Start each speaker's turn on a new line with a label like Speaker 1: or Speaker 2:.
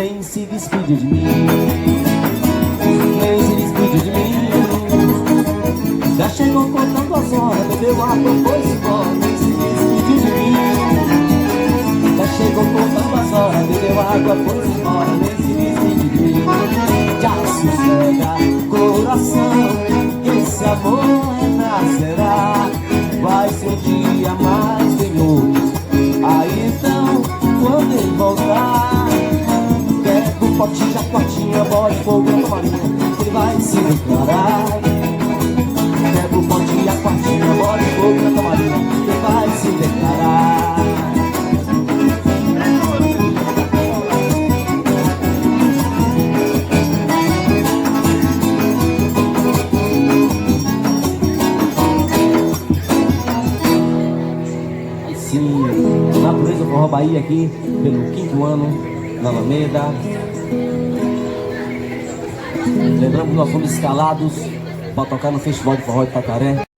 Speaker 1: nem se despediu de mim. Nem se despediu de mim. Já chegou contando as horas, bebeu água, foi embora, nem se despediu de mim. Já chegou contando as horas, bebeu água, foi embora, nem se despediu de mim. Já sossega, coração, esse amor renascerá. Vai ser um dia mais brilhoso. Aí então, quando ele voltar, pega o potinho, a portinha, bola de fogo na marinha, ele vai se declarar. Pega o potinho, a portinha, bola de fogo na marinha, ele vai se declarar. Sim, Natureza Forró Bahia aqui, pelo 5º ano, na Alameda. Lembrando que nós fomos escalados para tocar no Festival de Forró de Itacaré.